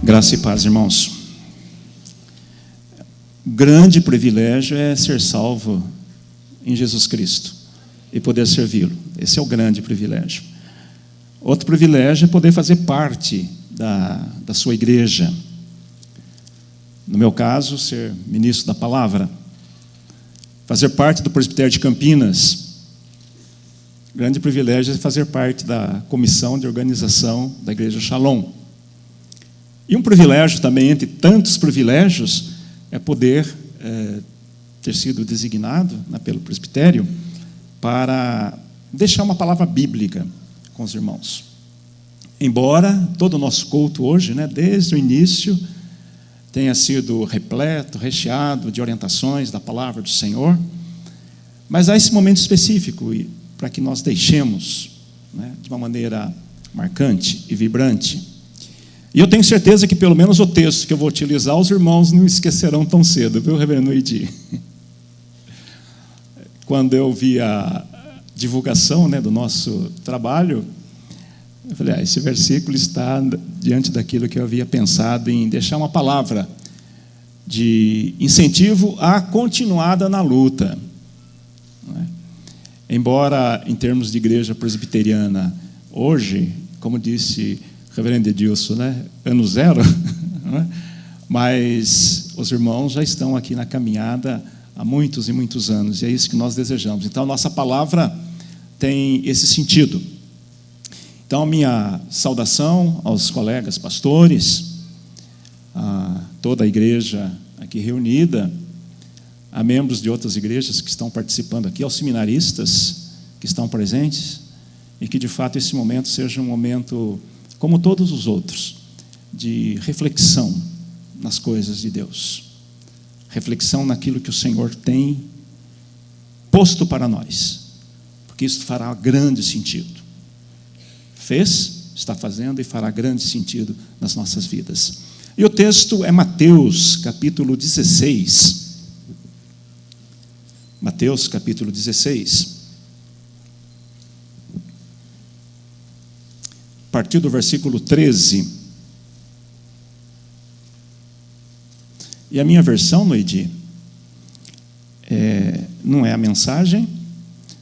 Graça e paz, irmãos. Grande privilégio é ser salvo em Jesus Cristo e poder servi-lo. Esse é o grande privilégio. Outro privilégio é poder fazer parte da sua igreja. No meu caso, ser ministro da palavra. Fazer parte do presbitério de Campinas. Grande privilégio é fazer parte da comissão de organização da Igreja Shalom. E um privilégio também, entre tantos privilégios, é poder ter sido designado pelo presbitério para deixar uma palavra bíblica com os irmãos. Embora todo o nosso culto hoje, desde o início, tenha sido repleto, recheado de orientações da palavra do Senhor, mas há esse momento específico para que nós deixemos de uma maneira marcante e vibrante. E eu tenho certeza que pelo menos o texto que eu vou utilizar, os irmãos não esquecerão tão cedo, viu, reverendo Idi? Quando eu vi a divulgação do nosso trabalho, eu falei, esse versículo está diante daquilo que eu havia pensado em deixar uma palavra de incentivo à continuada na luta. Embora, em termos de igreja presbiteriana, hoje, como disse o reverendo Edilson, ano zero, mas os irmãos já estão aqui na caminhada há muitos e muitos anos, e é isso que nós desejamos. Então, nossa palavra tem esse sentido. Então, a minha saudação aos colegas pastores, a toda a igreja aqui reunida, a membros de outras igrejas que estão participando aqui, aos seminaristas que estão presentes, e que, de fato, esse momento seja um momento, como todos os outros, de reflexão nas coisas de Deus, reflexão naquilo que o Senhor tem posto para nós, porque isso fará grande sentido. Fez, está fazendo e fará grande sentido nas nossas vidas. E o texto é Mateus, capítulo 16. Mateus, capítulo 16. A partir do versículo 13. E a minha versão, Noidi, não é a mensagem,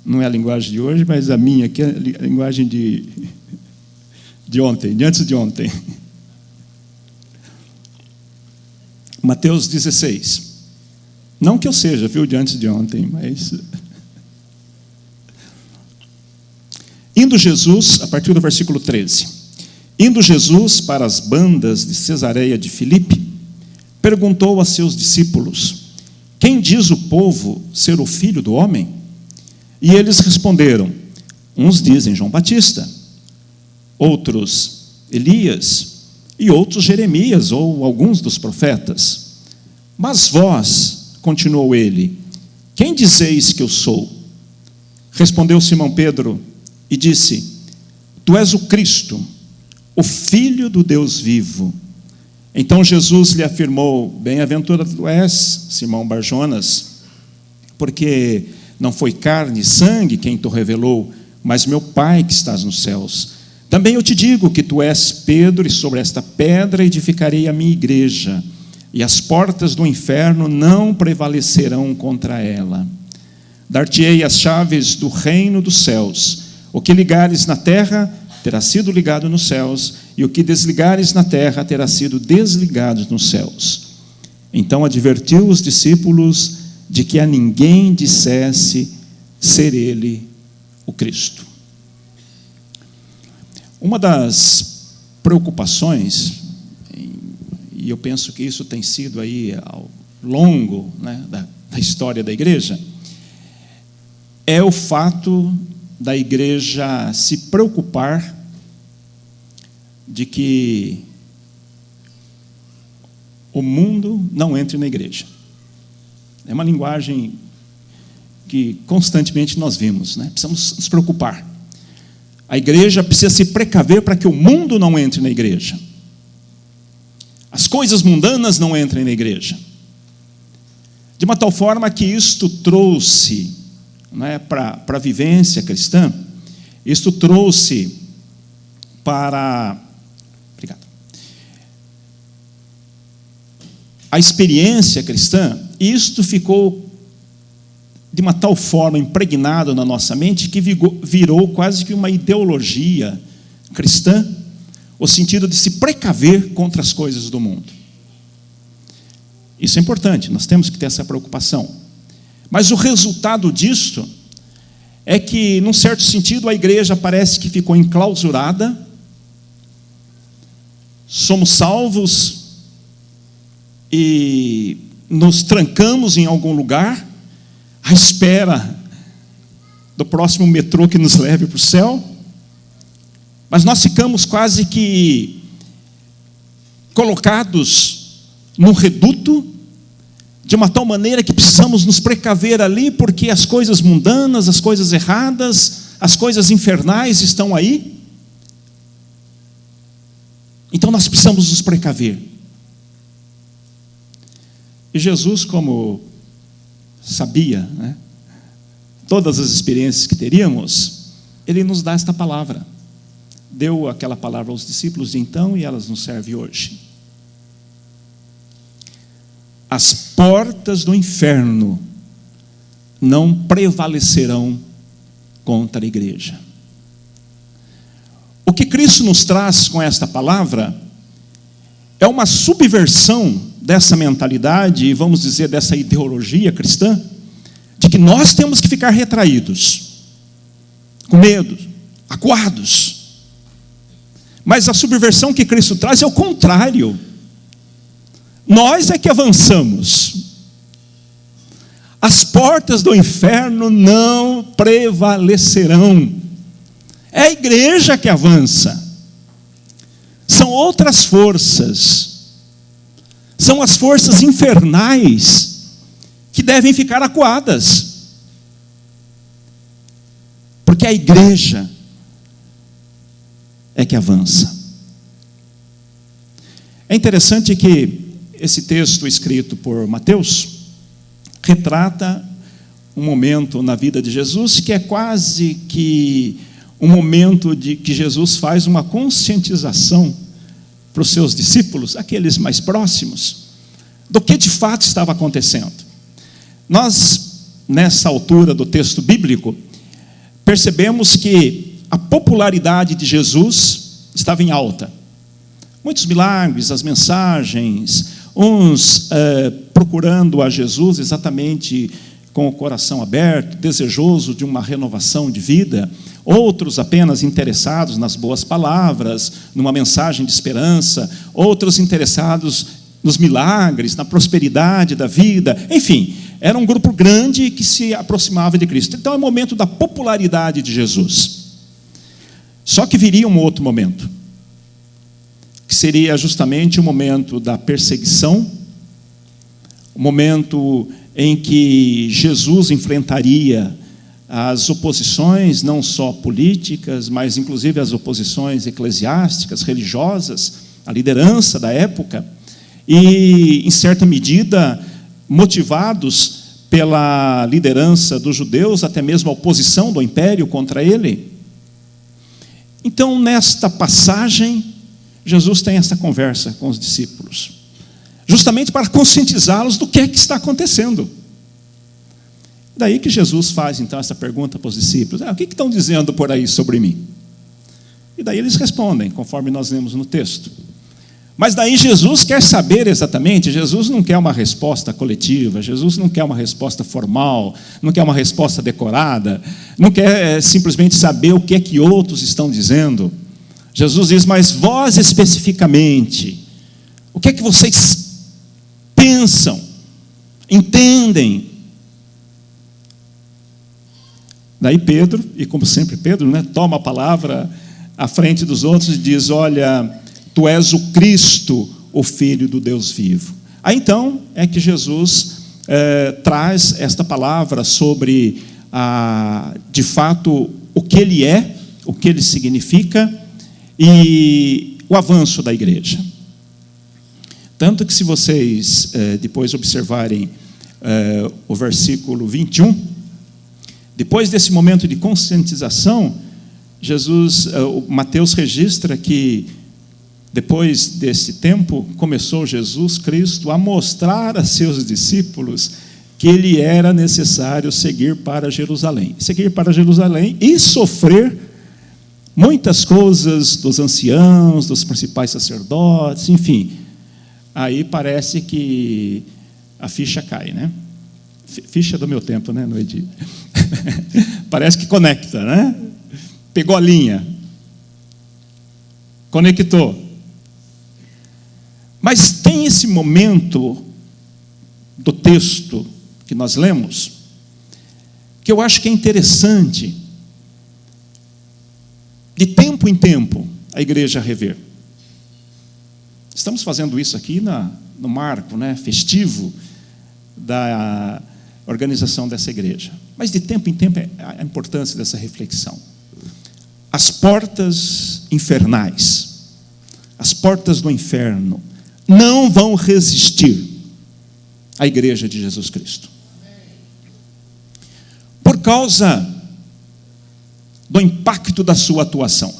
não é a linguagem de hoje, mas a minha aqui é a linguagem de ontem, de antes de ontem. Mateus 16. Não que eu seja, de antes de ontem, mas... Indo Jesus, a partir do versículo 13. Indo Jesus para as bandas de Cesareia de Filipe, perguntou a seus discípulos: quem diz o povo ser o Filho do Homem? E eles responderam: uns dizem João Batista, outros Elias, e outros Jeremias, ou alguns dos profetas. Mas vós, continuou ele, quem dizeis que eu sou? Respondeu Simão Pedro e disse: tu és o Cristo, o Filho do Deus vivo. Então Jesus lhe afirmou: bem-aventurado és, Simão Barjonas, porque não foi carne e sangue quem te revelou, mas meu Pai que estás nos céus. Também eu te digo que tu és Pedro, e sobre esta pedra edificarei a minha igreja, e as portas do inferno não prevalecerão contra ela. Dar-te-ei as chaves do reino dos céus. O que ligares na terra terá sido ligado nos céus, e o que desligares na terra terá sido desligado nos céus. Então advertiu os discípulos de que a ninguém dissesse ser ele o Cristo. Uma das preocupações, e eu penso que isso tem sido aí ao longo da história da igreja, é o fato da igreja se preocupar de que o mundo não entre na igreja. É uma linguagem que constantemente nós vimos, Precisamos nos preocupar. A igreja precisa se precaver para que o mundo não entre na igreja. As coisas mundanas não entrem na igreja. De uma tal forma que isto trouxe para a vivência cristã, isto trouxe para... Obrigado. a experiência cristã, isto ficou de uma tal forma impregnado na nossa mente que virou quase que uma ideologia cristã, o sentido de se precaver contra as coisas do mundo. Isso é importante, nós temos que ter essa preocupação. Mas o resultado disso é que, num certo sentido, a igreja parece que ficou enclausurada, somos salvos e nos trancamos em algum lugar, à espera do próximo metrô que nos leve para o céu, mas nós ficamos quase que colocados num reduto, de uma tal maneira que precisamos nos precaver ali, porque as coisas mundanas, as coisas erradas, as coisas infernais estão aí. Então nós precisamos nos precaver. E Jesus, como sabia, né, todas as experiências que teríamos, Ele nos dá esta palavra. Deu aquela palavra aos discípulos de então e elas nos servem hoje. As portas do inferno não prevalecerão contra a igreja. O que Cristo nos traz com esta palavra é uma subversão dessa mentalidade, e vamos dizer, dessa ideologia cristã, de que nós temos que ficar retraídos, com medo, acuados. Mas a subversão que Cristo traz é o contrário. Nós é que avançamos. As portas do inferno não prevalecerão. É a igreja que avança. São outras forças. São as forças infernais que devem ficar acuadas. Porque a igreja é que avança. É interessante que esse texto escrito por Mateus retrata um momento na vida de Jesus que é quase que um momento de que Jesus faz uma conscientização para os seus discípulos, aqueles mais próximos, do que de fato estava acontecendo. Nós, nessa altura do texto bíblico, percebemos que a popularidade de Jesus estava em alta. Muitos milagres, as mensagens, uns procurando a Jesus exatamente com o coração aberto, desejoso de uma renovação de vida, outros apenas interessados nas boas palavras, numa mensagem de esperança, outros interessados nos milagres, na prosperidade da vida, enfim, era um grupo grande que se aproximava de Cristo. Então é o momento da popularidade de Jesus. Só que viria um outro momento, que seria justamente o momento da perseguição, o momento em que Jesus enfrentaria as oposições, não só políticas, mas inclusive as oposições eclesiásticas, religiosas, a liderança da época, e, em certa medida, motivados pela liderança dos judeus, até mesmo a oposição do império contra ele. Então, nesta passagem, Jesus tem essa conversa com os discípulos, justamente para conscientizá-los do que é que está acontecendo. Daí que Jesus faz, então, essa pergunta para os discípulos: o que estão dizendo por aí sobre mim? E daí eles respondem, conforme nós lemos no texto. Mas daí Jesus quer saber exatamente, Jesus não quer uma resposta coletiva, Jesus não quer uma resposta formal, não quer uma resposta decorada, não quer simplesmente saber o que é que outros estão dizendo. Jesus diz: mas vós especificamente, o que é que vocês pensam, entendem? Daí Pedro, e como sempre Pedro, toma a palavra à frente dos outros e diz: olha, tu és o Cristo, o Filho do Deus vivo. Aí então é que Jesus traz esta palavra sobre, de fato, o que ele é, o que ele significa e o avanço da igreja. Tanto que, se vocês depois observarem o versículo 21, depois desse momento de conscientização, Mateus registra que Depois desse tempo, começou Jesus Cristo a mostrar a seus discípulos que ele era necessário seguir para Jerusalém. Seguir para Jerusalém e sofrer muitas coisas dos anciãos, dos principais sacerdotes, enfim. Aí parece que a ficha cai, né? Ficha do meu tempo, né, Noedi? Parece que conecta, né? Pegou a linha. Conectou. Mas tem esse momento do texto que nós lemos, que eu acho que é interessante, de tempo em tempo, a igreja rever. Estamos fazendo isso aqui no marco, né, festivo da organização dessa igreja. Mas de tempo em tempo é a importância dessa reflexão. As portas infernais, as portas do inferno, não vão resistir à igreja de Jesus Cristo. Por causa do impacto da sua atuação.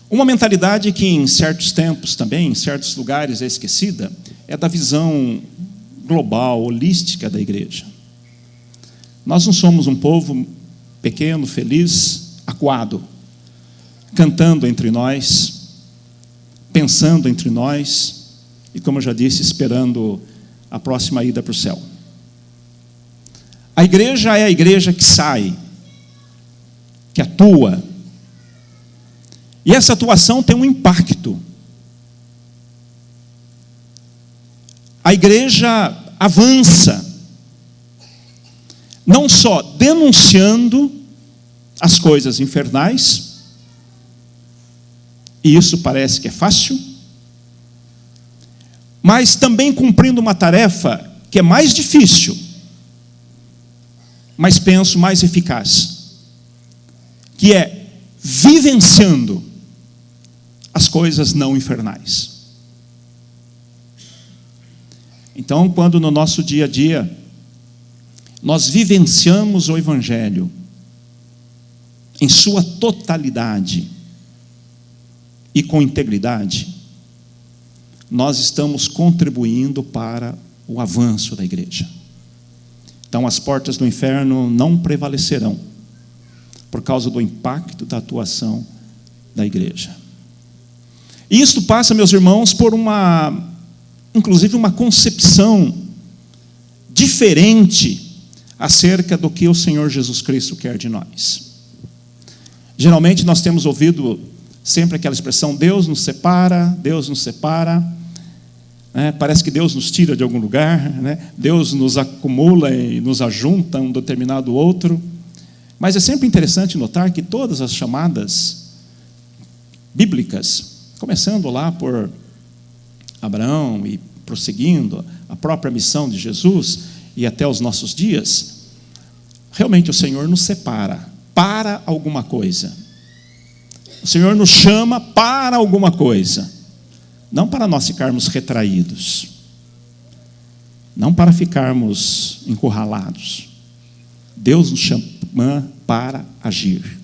Uma mentalidade que em certos tempos também, em certos lugares é esquecida, é da visão global, holística da igreja. Nós não somos um povo pequeno, feliz, acuado, cantando entre nós, pensando entre nós e, como eu já disse, esperando a próxima ida para o céu. A igreja é a igreja que sai, que atua. E essa atuação tem um impacto. A igreja avança, não só denunciando as coisas infernais, e isso parece que é fácil, mas também cumprindo uma tarefa que é mais difícil, mas penso mais eficaz, que é vivenciando as coisas não infernais. Então, quando no nosso dia a dia nós vivenciamos o Evangelho em sua totalidade e com integridade, nós estamos contribuindo para o avanço da igreja. Então, as portas do inferno não prevalecerão por causa do impacto da atuação da igreja. E isto passa, meus irmãos, por inclusive uma concepção diferente acerca do que o Senhor Jesus Cristo quer de nós. Geralmente nós temos ouvido sempre aquela expressão, Deus nos separa, né? Parece que Deus nos tira de algum lugar, né? Deus nos acumula e nos ajunta a um determinado outro. Mas é sempre interessante notar que todas as chamadas bíblicas, começando lá por Abraão e prosseguindo a própria missão de Jesus e até os nossos dias, realmente o Senhor nos separa para alguma coisa. O Senhor nos chama para alguma coisa, não para nós ficarmos retraídos, não para ficarmos encurralados. Deus nos chama para agir.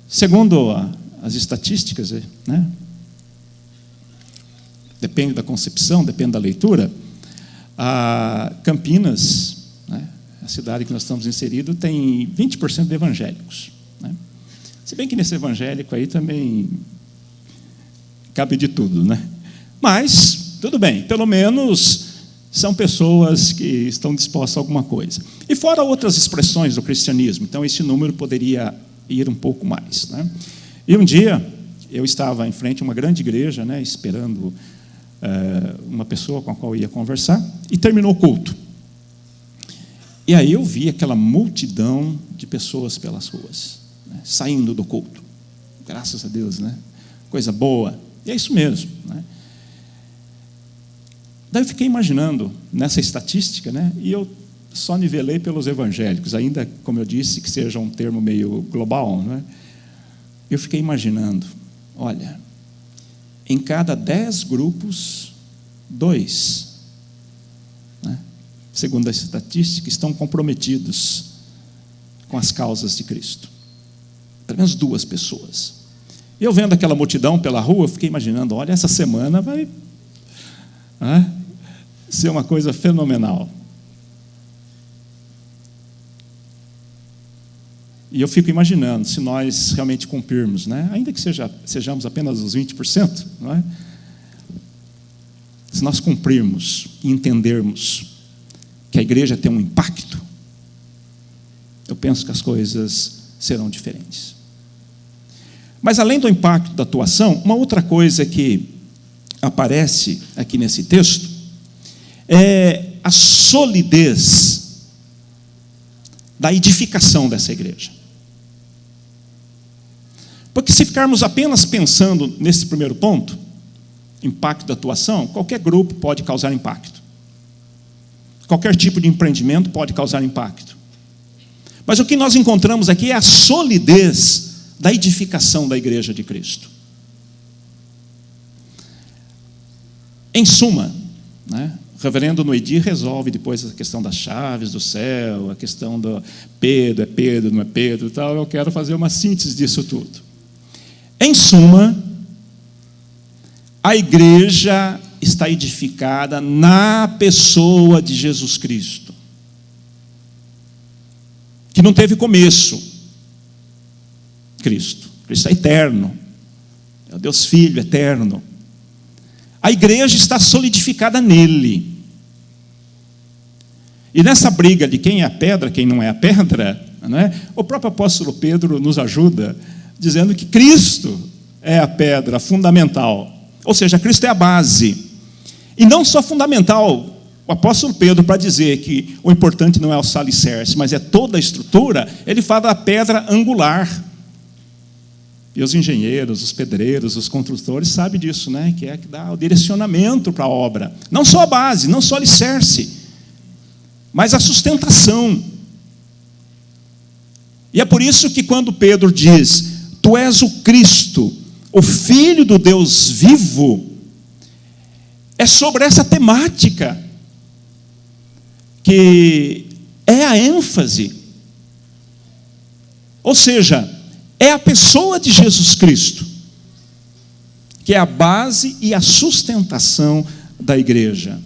Segundo as estatísticas, né? Depende da concepção, depende da leitura, Campinas, né, a cidade que nós estamos inseridos, tem 20% de evangélicos, né? Se bem que nesse evangélico aí também cabe de tudo, né? Mas, tudo bem, pelo menos são pessoas que estão dispostas a alguma coisa. E fora outras expressões do cristianismo, então esse número poderia ir um pouco mais, né? E um dia, eu estava em frente a uma grande igreja, né, esperando uma pessoa com a qual eu ia conversar, e terminou o culto. E aí eu vi aquela multidão de pessoas pelas ruas, né, saindo do culto. Graças a Deus, né? Coisa boa. E é isso mesmo, né? Daí eu fiquei imaginando nessa estatística, né, e eu só nivelei pelos evangélicos, ainda, como eu disse, que seja um termo meio global, né? Eu fiquei imaginando, olha, em cada 10 grupos, 2, né, segundo a estatística, estão comprometidos com as causas de Cristo. Pelo menos 2 pessoas. E eu vendo aquela multidão pela rua, eu fiquei imaginando, olha, essa semana vai ser uma coisa fenomenal. E eu fico imaginando, se nós realmente cumprirmos, né? Ainda que sejamos apenas os 20%, não é? Se nós cumprirmos e entendermos que a igreja tem um impacto, eu penso que as coisas serão diferentes. Mas além do impacto da atuação, uma outra coisa que aparece aqui nesse texto é a solidez da edificação dessa igreja. Porque se ficarmos apenas pensando nesse primeiro ponto, impacto da atuação, qualquer grupo pode causar impacto. Qualquer tipo de empreendimento pode causar impacto. Mas o que nós encontramos aqui é a solidez da edificação da igreja de Cristo. Em suma, né, o reverendo Noedi resolve depois a questão das chaves do céu, a questão do Pedro, é Pedro, não é Pedro e tal. Eu quero fazer uma síntese disso tudo. Em suma, a igreja está edificada na pessoa de Jesus Cristo, que não teve começo. Cristo é eterno, é o Deus Filho eterno. A igreja está solidificada nele. E nessa briga de quem é a pedra, quem não é a pedra, não é? O próprio apóstolo Pedro nos ajuda, dizendo que Cristo é a pedra fundamental. Ou seja, Cristo é a base. E não só fundamental, o apóstolo Pedro, para dizer que o importante não é o alicerce, mas é toda a estrutura, ele fala da pedra angular. E os engenheiros, os pedreiros, os construtores sabem disso, né? Que é que dá o direcionamento para a obra. Não só a base, não só o alicerce, mas a sustentação. E é por isso que quando Pedro diz, tu és o Cristo, o Filho do Deus vivo, é sobre essa temática que é a ênfase. Ou seja, é a pessoa de Jesus Cristo que é a base e a sustentação da igreja.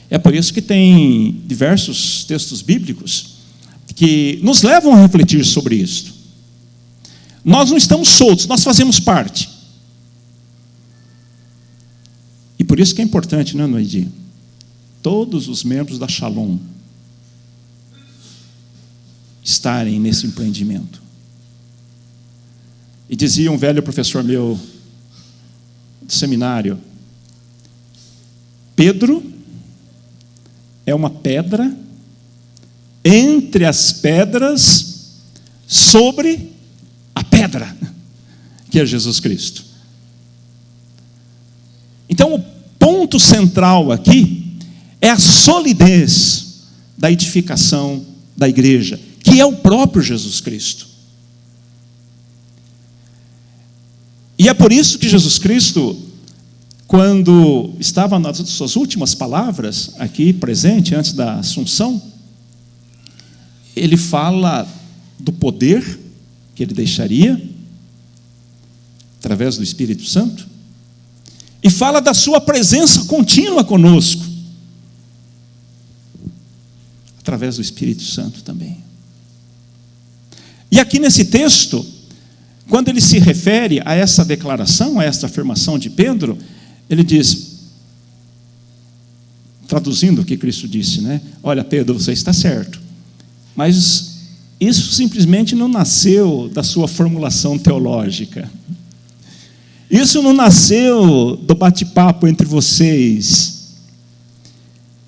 É por isso que tem diversos textos bíblicos que nos levam a refletir sobre isto. Nós não estamos soltos, nós fazemos parte. E por isso que é importante, não é, Noedi? Todos os membros da Shalom estarem nesse empreendimento. E dizia um velho professor meu do seminário, Pedro é uma pedra entre as pedras sobre a pedra, que é Jesus Cristo. Então, o ponto central aqui é a solidez da edificação da igreja, que é o próprio Jesus Cristo. E é por isso que Jesus Cristo, quando estava nas suas últimas palavras, aqui presente, antes da Assunção, ele fala do poder que ele deixaria, através do Espírito Santo, e fala da sua presença contínua conosco, através do Espírito Santo também. E aqui nesse texto, quando ele se refere a essa declaração, a essa afirmação de Pedro, ele diz, traduzindo o que Cristo disse, né? Olha, Pedro, você está certo, mas isso simplesmente não nasceu da sua formulação teológica. Isso não nasceu do bate-papo entre vocês.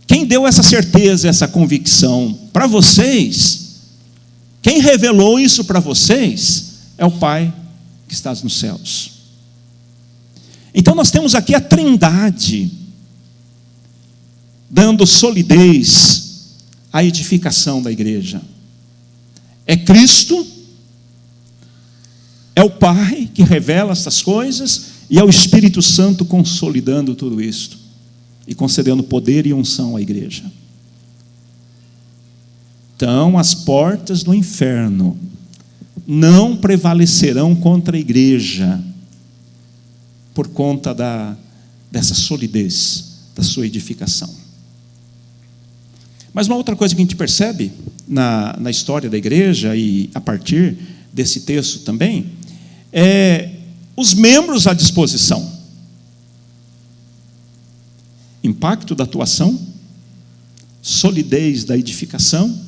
Quem deu essa certeza, essa convicção para vocês, quem revelou isso para vocês, é o Pai que está nos céus. Então nós temos aqui a Trindade, dando solidez à edificação da igreja. É Cristo, é o Pai que revela essas coisas, e é o Espírito Santo consolidando tudo isto, e concedendo poder e unção à igreja. Então, as portas do inferno não prevalecerão contra a igreja por conta dessa solidez da sua edificação. Mas uma outra coisa que a gente percebe na história da igreja, e a partir desse texto também, é os membros à disposição. Impacto da atuação, solidez da edificação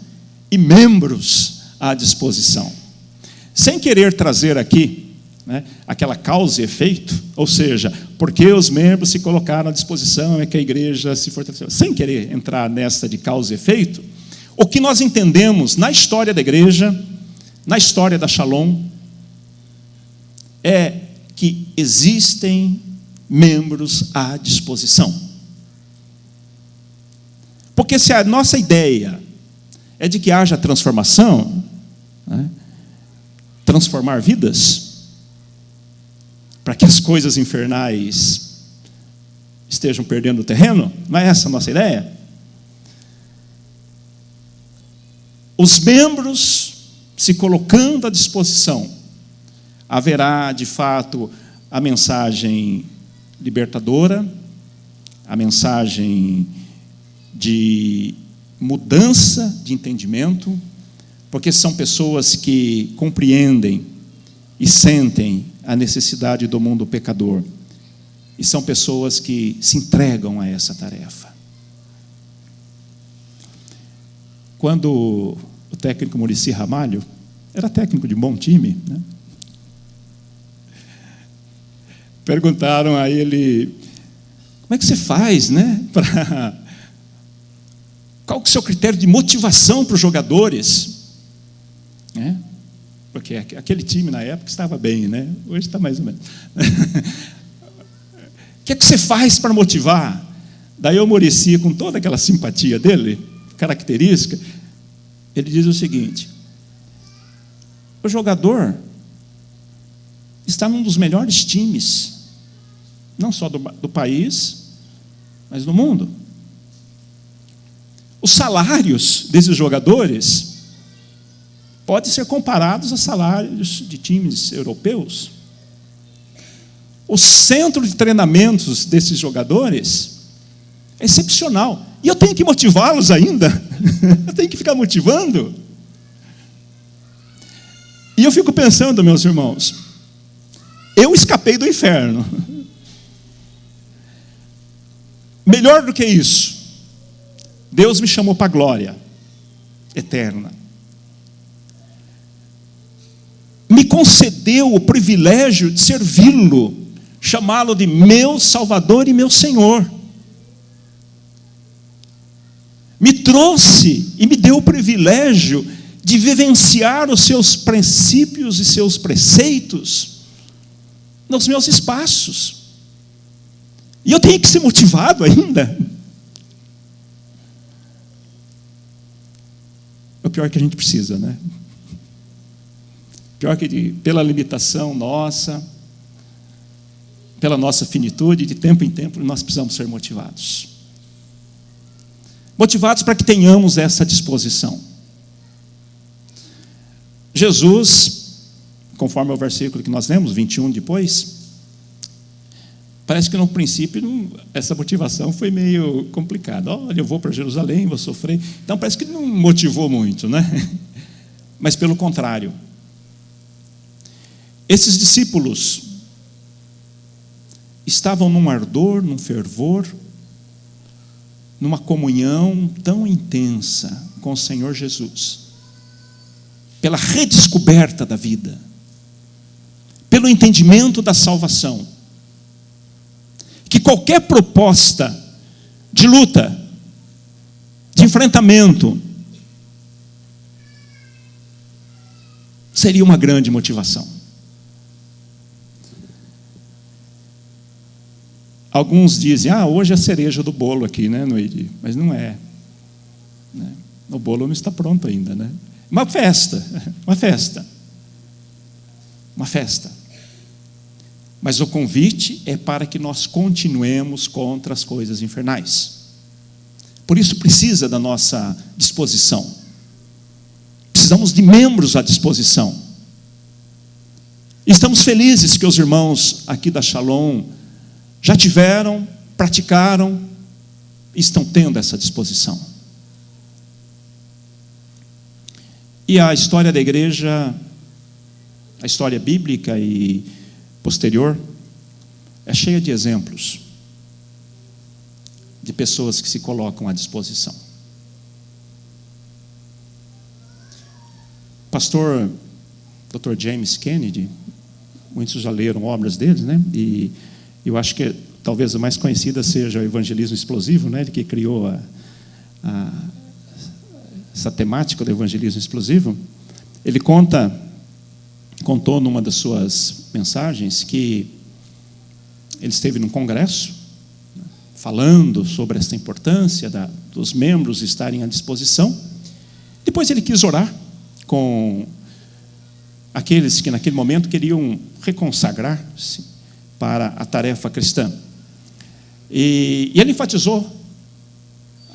e membros à disposição. Sem querer trazer aqui, né, aquela causa e efeito, ou seja, porque os membros se colocaram à disposição é que a igreja se fortaleceu. Sem querer entrar nessa de causa e efeito, o que nós entendemos na história da igreja, na história da Shalom, é que existem membros à disposição. Porque se a nossa ideia é de que haja transformação, né, transformar vidas, para que as coisas infernais estejam perdendo o terreno, não é essa a nossa ideia? Os membros se colocando à disposição, haverá de fato a mensagem libertadora, a mensagem de mudança de entendimento, porque são pessoas que compreendem e sentem a necessidade do mundo pecador, e são pessoas que se entregam a essa tarefa. Quando o técnico Muricy Ramalho era técnico de um bom time, né? Perguntaram a ele: como é que você faz, né, qual que é o seu critério de motivação para os jogadores? Né? Porque aquele time na época estava bem, né? Hoje está mais ou menos. O que é que você faz para motivar? Daí o Muricy, com toda aquela simpatia dele, característica, ele diz o seguinte: o jogador está num dos melhores times, não só do país, mas do mundo. Os salários desses jogadores podem ser comparados a salários de times europeus. O centro de treinamentos desses jogadores é excepcional. E eu tenho que motivá-los ainda. Eu tenho que ficar motivando. E eu fico pensando, meus irmãos, eu escapei do inferno. Melhor do que isso, Deus me chamou para a glória eterna. Me concedeu o privilégio de servi-lo, chamá-lo de meu Salvador e meu Senhor. Me trouxe e me deu o privilégio de vivenciar os seus princípios e seus preceitos nos meus espaços. E eu tenho que ser motivado ainda. O pior é que a gente precisa, né? Pior que pela limitação nossa, pela nossa finitude, de tempo em tempo, nós precisamos ser motivados. Motivados para que tenhamos essa disposição. Jesus, conforme o versículo que nós lemos, 21 depois, parece que no princípio essa motivação foi meio complicada. Olha, eu vou para Jerusalém, vou sofrer. Então parece que não motivou muito, né? Mas pelo contrário, esses discípulos estavam num ardor, num fervor, numa comunhão tão intensa com o Senhor Jesus, pela redescoberta da vida, pelo entendimento da salvação, que qualquer proposta de luta, de enfrentamento, seria uma grande motivação. Alguns dizem: hoje é a cereja do bolo aqui, né, Noide? Mas não é. Né? O bolo não está pronto ainda, né? Uma festa. Mas o convite é para que nós continuemos contra as coisas infernais. Por isso precisa da nossa disposição. Precisamos de membros à disposição. Estamos felizes que os irmãos aqui da Shalom já tiveram, praticaram e estão tendo essa disposição. E a história da igreja, a história bíblica e posterior, é cheia de exemplos de pessoas que se colocam à disposição. Pastor Dr. James Kennedy, muitos já leram obras dele, né? E eu acho que talvez a mais conhecida seja o Evangelismo Explosivo, né? Ele que criou essa temática do evangelismo explosivo. Ele contou numa das suas mensagens que ele esteve num congresso, falando sobre essa importância dos membros estarem à disposição. Depois ele quis orar com aqueles que naquele momento queriam reconsagrar-se para a tarefa cristã. E ele enfatizou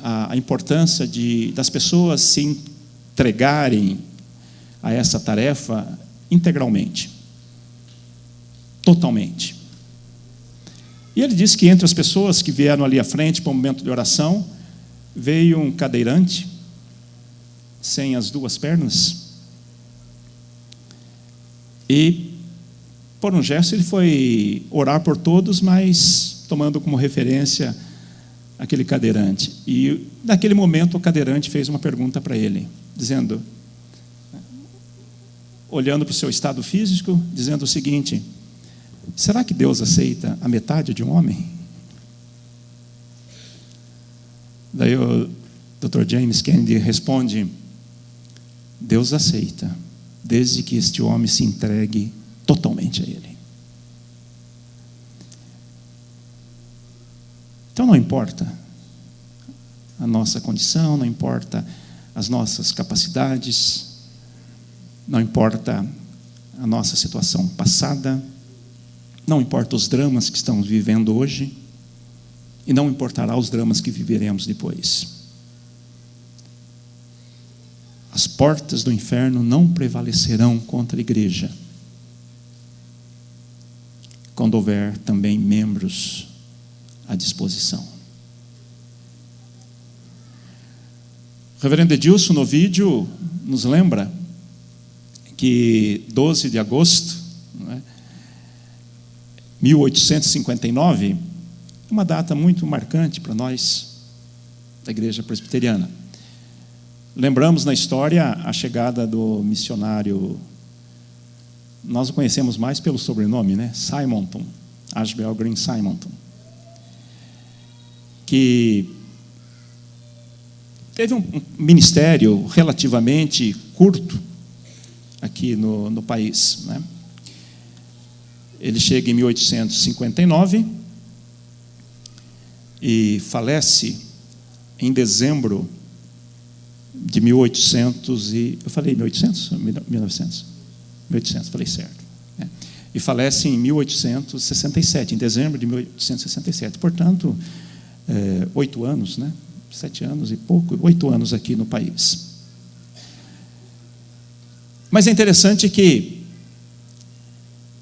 a importância das pessoas se entregarem a essa tarefa integralmente, totalmente. E ele disse que entre as pessoas que vieram ali à frente para o momento de oração, veio um cadeirante, sem as duas pernas, e por um gesto ele foi orar por todos, mas tomando como referência aquele cadeirante. E naquele momento o cadeirante fez uma pergunta para ele, dizendo, olhando para o seu estado físico, dizendo o seguinte: será que Deus aceita a metade de um homem? Daí o Dr. James Kennedy responde: Deus aceita, desde que este homem se entregue totalmente a Ele. Então não importa a nossa condição, não importa as nossas capacidades, não importa a nossa situação passada, não importa os dramas que estamos vivendo hoje, e não importará os dramas que viveremos depois. As portas do inferno não prevalecerão contra a igreja, quando houver também membros à disposição. O reverendo Edilson, no vídeo, nos lembra que 12 de agosto, 1859, é uma data muito marcante para nós, da Igreja Presbiteriana. Lembramos na história a chegada do missionário, nós o conhecemos mais pelo sobrenome, né? Simonton, Ashbel Green Simonton, que teve um ministério relativamente curto aqui no país, né? Ele chega em 1859 e falece em dezembro de 1800 e... Eu falei 1800? 1900? 1800, falei certo. Né? E falece em 1867, em dezembro de 1867. Portanto, 8 anos, né? 7 anos e pouco, 8 anos aqui no país. Mas é interessante que,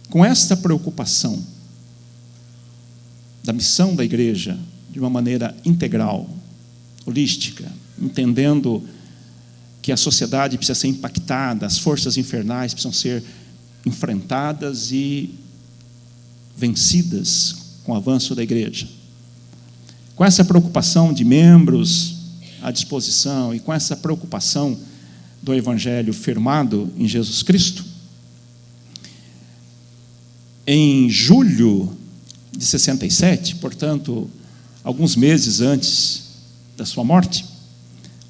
com esta preocupação da missão da igreja, de uma maneira integral, holística, entendendo que a sociedade precisa ser impactada, as forças infernais precisam ser enfrentadas e vencidas com o avanço da igreja. Com essa preocupação de membros à disposição e com essa preocupação do Evangelho firmado em Jesus Cristo, em julho de 67, portanto, alguns meses antes da sua morte,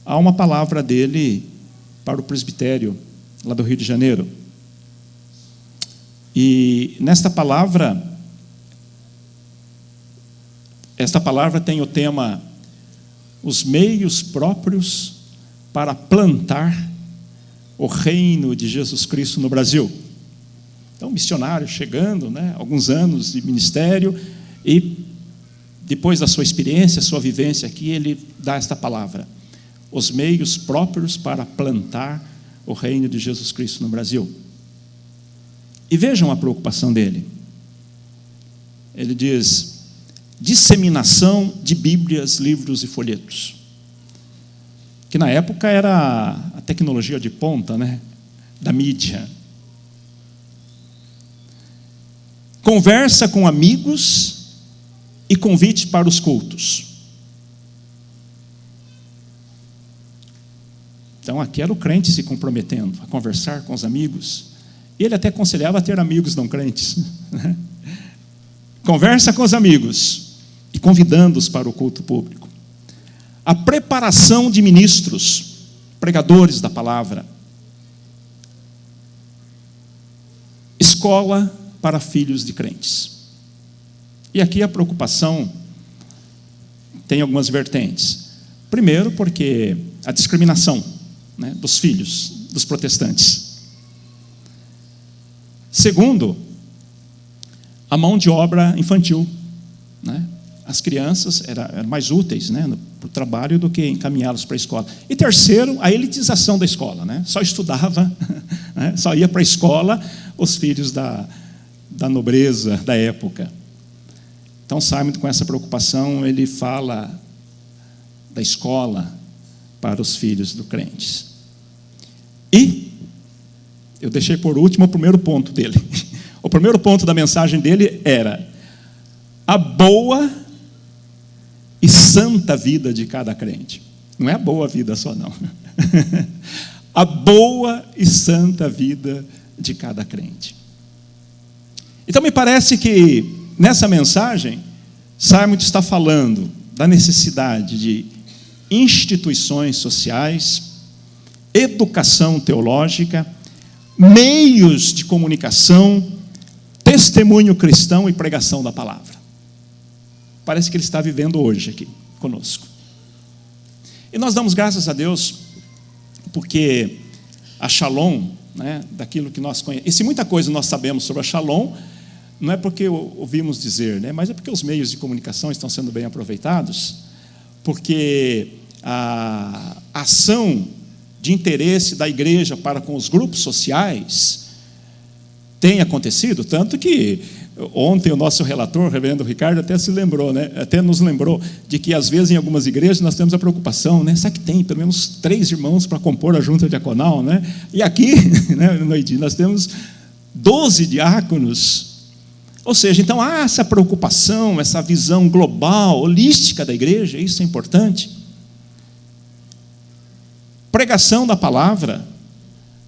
há uma palavra dele para o presbitério lá do Rio de Janeiro. E nesta palavra, esta palavra tem o tema: os meios próprios para plantar o reino de Jesus Cristo no Brasil. Então, missionário chegando, né, alguns anos de ministério, e depois da sua experiência, sua vivência aqui, ele dá esta palavra: os meios próprios para plantar o reino de Jesus Cristo no Brasil. E vejam a preocupação dele. Ele diz: disseminação de bíblias, livros e folhetos. Que na época era a tecnologia de ponta, né? Da mídia. Conversa com amigos e convite para os cultos. Então aqui era o crente se comprometendo a conversar com os amigos. E ele até aconselhava a ter amigos não crentes. Conversa com os amigos e convidando-os para o culto público. A preparação de ministros, pregadores da palavra. Escola para filhos de crentes. E aqui a preocupação tem algumas vertentes. Primeiro, porque a discriminação, né, dos filhos dos protestantes. Segundo, a mão de obra infantil, né? As crianças eram mais úteis, né, para o trabalho do que encaminhá-los para a escola. E terceiro, a elitização da escola, né? Só estudava, né, só ia para a escola os filhos da nobreza da época. Então Simon, com essa preocupação, ele fala da escola para os filhos do crentes. E eu deixei por último o primeiro ponto dele. O primeiro ponto da mensagem dele era a boa e santa vida de cada crente. Não é a boa vida só, não. A boa e santa vida de cada crente. Então me parece que nessa mensagem Simon está falando da necessidade de instituições sociais, educação teológica, meios de comunicação, testemunho cristão e pregação da palavra. Parece que ele está vivendo hoje aqui conosco. E nós damos graças a Deus porque a Shalom, né, daquilo que nós conhecemos, e se muita coisa nós sabemos sobre a Shalom, não é porque ouvimos dizer, né, mas é porque os meios de comunicação estão sendo bem aproveitados, porque a ação de interesse da igreja para com os grupos sociais tem acontecido, tanto que ontem o nosso relator, o reverendo Ricardo, até se lembrou, né? Até nos lembrou de que às vezes em algumas igrejas nós temos a preocupação, né? Será que tem pelo menos 3 irmãos para compor a junta diaconal, né? E aqui, né, no Noidi, nós temos 12 diáconos. Ou seja, então há essa preocupação, essa visão global, holística da igreja, isso é importante. Pregação da palavra.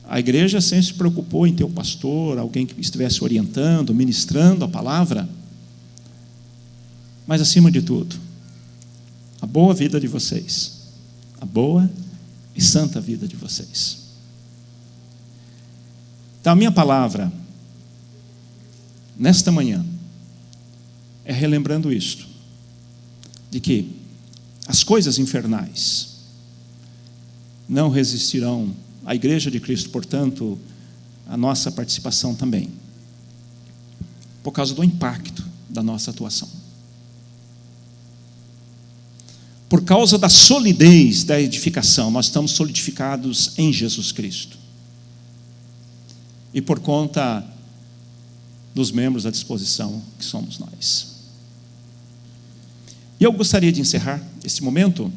A igreja sempre se preocupou em ter um pastor, alguém que estivesse orientando, ministrando a palavra. Mas, acima de tudo, a boa vida de vocês, a boa e santa vida de vocês. Então, a minha palavra, nesta manhã, é relembrando isto, de que as coisas infernais não resistirão à Igreja de Cristo, portanto, a nossa participação também, por causa do impacto da nossa atuação. Por causa da solidez da edificação, nós estamos solidificados em Jesus Cristo. E por conta dos membros à disposição que somos nós. E eu gostaria de encerrar esse momento.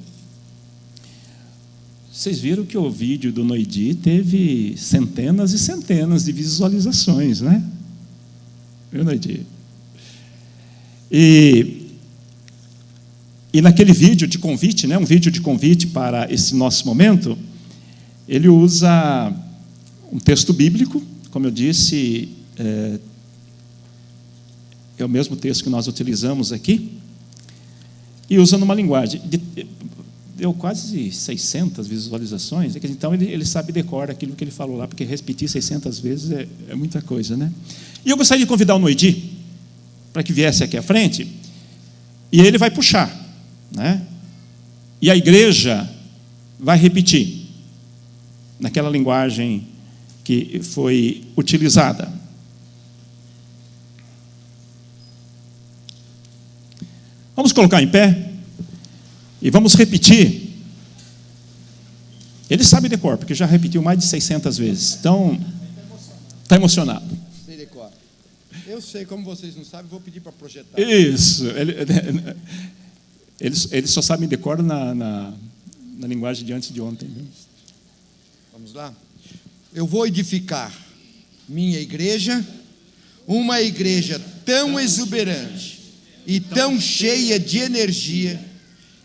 Vocês viram que o vídeo do Noidi teve centenas e centenas de visualizações, né? Viu, Noidi? E naquele vídeo de convite, né, um vídeo de convite para esse nosso momento, ele usa um texto bíblico, como eu disse, é o mesmo texto que nós utilizamos aqui, e usa numa linguagem deu quase 600 visualizações, então ele sabe decorar aquilo que ele falou lá, porque repetir 600 vezes é muita coisa, né? E eu gostaria de convidar o Noidi para que viesse aqui à frente, e ele vai puxar, né? E a igreja vai repetir naquela linguagem que foi utilizada. Vamos colocar em pé e vamos repetir. Ele sabe de cor, porque já repetiu mais de 600 vezes. Então, está emocionado. Eu sei, como vocês não sabem, vou pedir para projetar. Isso. Eles só sabem de cor na linguagem de antes de ontem. Viu? Vamos lá? Eu vou edificar minha igreja, uma igreja tão exuberante e tão cheia de energia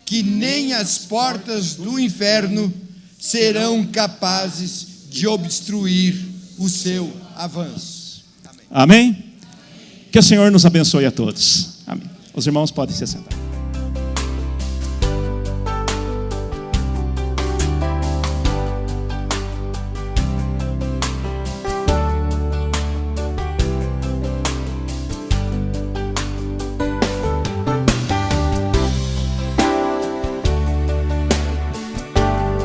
que nem as portas do inferno serão capazes de obstruir o seu avanço. Amém? Que o Senhor nos abençoe a todos. Amém. Os irmãos podem se sentar.